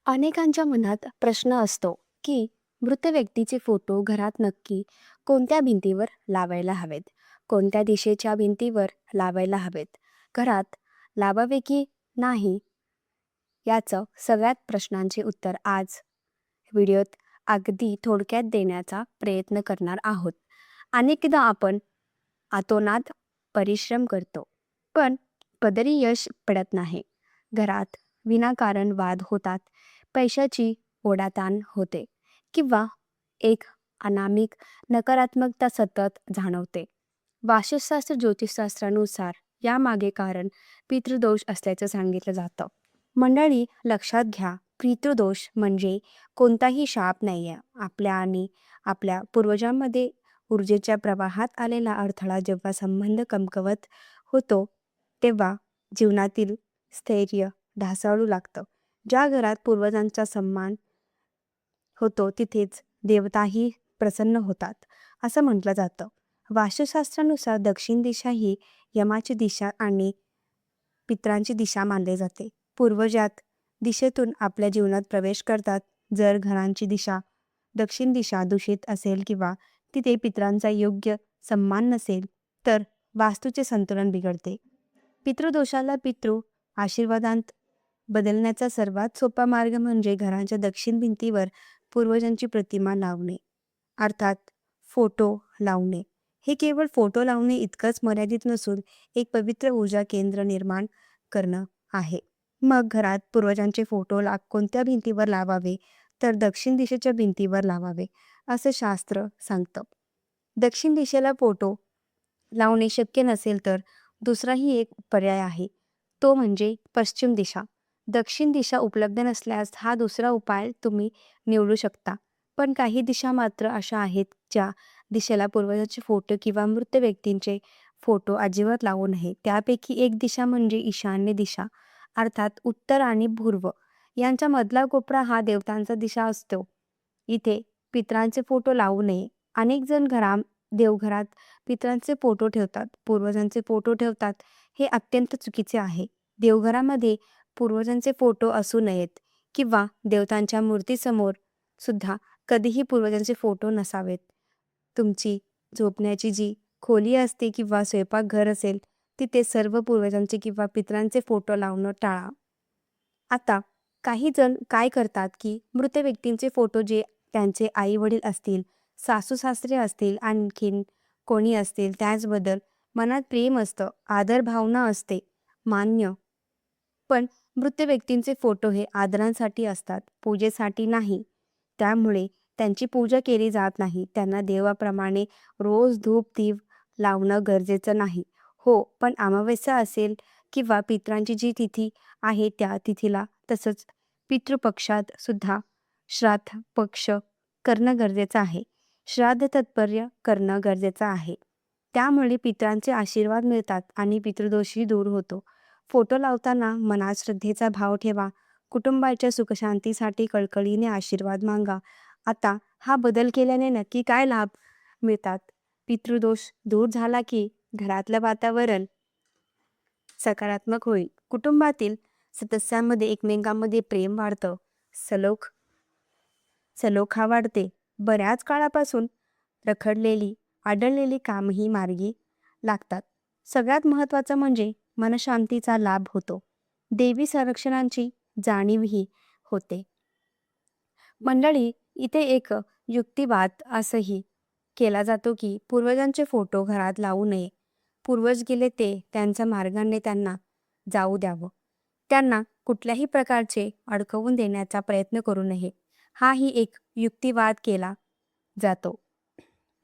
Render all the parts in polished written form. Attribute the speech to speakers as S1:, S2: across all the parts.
S1: अनेकांच्या मनात प्रश्न असतो की मृत व्यक्तीचे फोटो घरात नक्की कोणत्या भिंतीवर लावायला हवेत, कोणत्या दिशेच्या भिंतीवर लावायला हवेत, घरात लावावे की नाही, याचं सगळ्यात प्रश्नांचे उत्तर आज व्हिडिओत अगदी थोडक्यात देण्याचा प्रयत्न करणार आहोत. अनेकदा आपण आतोनात परिश्रम करतो, पण कधीही यश पडत नाही. घरात विनाकारण वाद होतात, पैशाची ओढाताण होते किंवा एक अनामिक नकारात्मकता सतत जाणवते. वास्तुशास्त्र ज्योतिषशास्त्रानुसार यामागे कारण पितृदोष असल्याचं सांगितलं जातं. मंडळी, लक्षात घ्या, पितृदोष म्हणजे कोणताही शाप नाही आहे. आपल्या आणि आपल्या पूर्वजांमध्ये ऊर्जेच्या प्रवाहात आलेला अडथळा जेव्हा संबंध कमकुवत होतो, तेव्हा जीवनातील स्थैर्य ढासळू लागतं. ज्या घरात पूर्वजांचा सन्मान होतो तिथेच देवताही प्रसन्न होतात, असं म्हटलं जातं. वास्तुशास्त्रानुसार दक्षिण दिशा ही यमाची दिशा आणि पितरांची दिशा मानली जाते. पूर्वजात दिशेतून आपल्या जीवनात प्रवेश करतात. जर घरांची दिशा दक्षिण दिशा दूषित असेल किंवा तिथे पितरांचा योग्य सन्मान नसेल, तर वास्तूचे संतुलन बिघडते. पितृदोषाला पितृ आशीर्वादांत बदलण्याचा सर्वात सोपा मार्ग म्हणजे घराच्या दक्षिण भिंतीवर पूर्वजांची प्रतिमा लावणे, अर्थात फोटो लावणे. हे केवळ फोटो लावणे इतकंच मर्यादित नसून एक पवित्र ऊर्जा केंद्र निर्माण करणं आहे. मग घरात पूर्वजांचे फोटो कोणत्या भिंतीवर लावावे, तर दक्षिण दिशेच्या भिंतीवर लावावे, असं शास्त्र सांगतं. दक्षिण दिशेला फोटो लावणे शक्य नसेल तर दुसराही एक पर्याय आहे, तो म्हणजे पश्चिम दिशा. दक्षिण दिशा उपलब्ध नसल्यास हा दुसरा उपाय तुम्ही निवडू शकता. पण काही दिशा मात्र अशा आहेत ज्या दिशेला पूर्वजांचे फोटो किंवा मृत व्यक्तींचे फोटो अजिबात लावू नये. त्यापैकी एक दिशा म्हणजे ईशान्य दिशा, अर्थात उत्तर आणि पूर्व यांचा मधला कोपरा हा देवतांचा दिशा असतो. इथे पितरांचे फोटो लावू नये. अनेक जण देवघरात पितरांचे फोटो ठेवतात, पूर्वजांचे फोटो ठेवतात. हे अत्यंत चुकीचे आहे. देवघरामध्ये पूर्वजांचे फोटो असू नयेत किंवा देवतांच्या मूर्तीसमोर सुद्धा कधीही पूर्वजांचे फोटो नसावेत. तुमची झोपण्याची जी खोली असते किंवा स्वयंपाकघर असेल, तिथे सर्व पूर्वजांचे किंवा पितरांचे फोटो लावणं टाळा. आता काही जण काय करतात की मृत व्यक्तींचे फोटो, जे त्यांचे आई वडील असतील, सासू सासरे असतील, आणखीन कोणी असतील, त्याचबद्दल मनात प्रेम असतं, आदर भावना असते, मान्य. पण मृत व्यक्तींचे फोटो हे आदरांसाठी असतात, पूजेसाठी नाही. त्यामुळे त्यांची पूजा केली जात नाही. त्यांना देवाप्रमाणे रोज धूप दीप लावणं गरजेचं नाही. हो, पण अमावस्या असेल किंवा पितरांची जी तिथी आहे त्या तिथीला, तसंच पितृपक्षात सुद्धा श्राद्ध पक्ष करणं गरजेचं आहे. श्राद्ध तत्पर्य करणं गरजेचं आहे. त्यामुळे पितरांचे आशीर्वाद मिळतात आणि पितृदोषही दूर होतो. फोटो लावताना मनात श्रद्धेचा भाव ठेवा. कुटुंबाच्या सुखशांतीसाठी कळकळीने आशीर्वाद मागा. आता हा बदल केल्याने नक्की काय लाभ मिळतात? पितृदोष दूर झाला की घरातलं वातावरण सकारात्मक होईल. कुटुंबातील सदस्यांमध्ये एकमेकांमध्ये प्रेम वाढतं. सलोखा वाढते. बऱ्याच काळापासून आढळलेली कामही मार्गी लागतात. सगळ्यात महत्त्वाचं म्हणजे मनशांतीचा लाभ होतो. देवी संरक्षणाची जाणीवही होते. मंडळी, इथे एक युक्तिवाद असंही केला जातो की पूर्वजांचे फोटो घरात लावू नये. पूर्वज गेले ते त्यांच्या मार्गाने त्यांना जाऊ द्यावं. त्यांना कुठल्याही प्रकारचे अडकवून देण्याचा प्रयत्न करू नये. हाही एक युक्तिवाद केला जातो.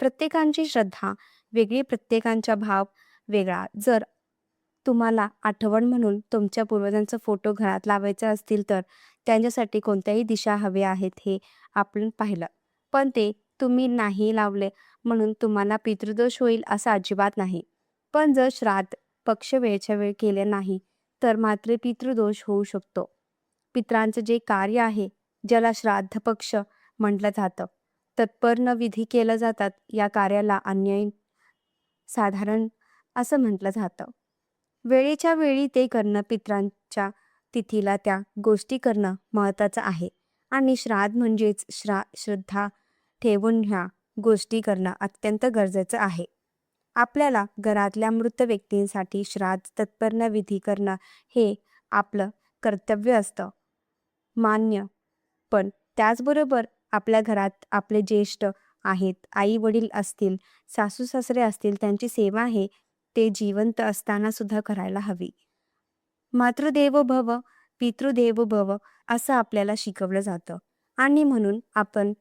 S1: प्रत्येकाची श्रद्धा वेगळी, प्रत्येकांचा भाव वेगळा. जर तुम्हाला आठवण म्हणून तुमच्या पूर्वजांचा फोटो घरात लावायचा असतील, तर त्यांच्यासाठी कोणत्याही दिशा हव्या आहेत हे आपण पाहिलं. पण ते तुम्ही नाही लावले म्हणून तुम्हाला पितृदोष होईल असं अजिबात नाही. पण जर श्राद्ध पक्ष वेळच्या वेळ केले नाही, तर मात्र पितृदोष होऊ शकतो. पितरांचं जे कार्य आहे, ज्याला श्राद्ध पक्ष म्हटलं जातं, तत्पर विधी केलं जातात, या कार्याला अन्याय साधारण असं म्हटलं जातं. वेळेच्या वेळी ते करणं पितरांच्या तिथीला त्या गोष्टी करणं महत्त्वाचं आहे आणि श्राद्ध म्हणजेच श्रद्धा ठेवून ह्या गोष्टी करणं अत्यंत गरजेचं आहे. आपल्याला घरातल्या मृत व्यक्तींसाठी श्राद्ध तत्परता विधी करणं हे आपलं कर्तव्य असतं, मान्य. पण त्याचबरोबर आपल्या घरात आपले ज्येष्ठ आहेत, आई-वडील असतील, सासू-सासरे असतील, त्यांची सेवा हे ते जिवंत असताना सुद्धा करायला हवी. मातृदेवो भव, पितृदेवो भव असं आपल्याला शिकवलं जातं आणि म्हणून आपण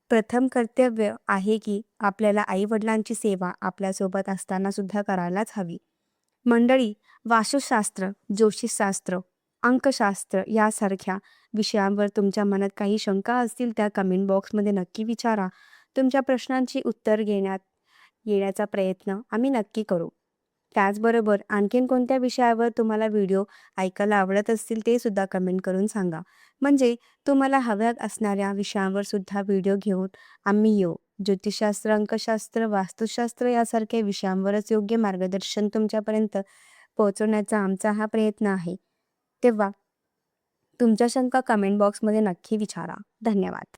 S1: प्रथम कर्तव्य आहे की आपल्याला आई-वडिलांची सेवा आपल्यासोबत असताना सुद्धा करायलाच हवी. मंडळी, वास्तुशास्त्र, ज्योतिषशास्त्र, अंकशास्त्र यासारख्या विषयांवर तुमच्या मनात काही शंका असतील त्या कमेंट बॉक्समध्ये नक्की विचारा. तुमच्या प्रश्नांची उत्तर येण्याचा प्रयत्न आम्ही नक्की करू. त्याचबरोबर आणखीन कोणत्या विषयावर तुम्हाला व्हिडिओ ऐकायला आवडत असतील ते सुद्धा कमेंट करून सांगा. म्हणजे तुम्हाला हव्या असणाऱ्या विषयांवर सुद्धा व्हिडिओ घेऊन आम्ही येऊ. ज्योतिषशास्त्र, अंकशास्त्र, वास्तुशास्त्र यासारख्या विषयांवरच योग्य मार्गदर्शन तुमच्यापर्यंत पोहोचवण्याचा आमचा हा प्रयत्न आहे. तेव्हा तुमच्या शंका कमेंट बॉक्समध्ये नक्की विचारा. धन्यवाद.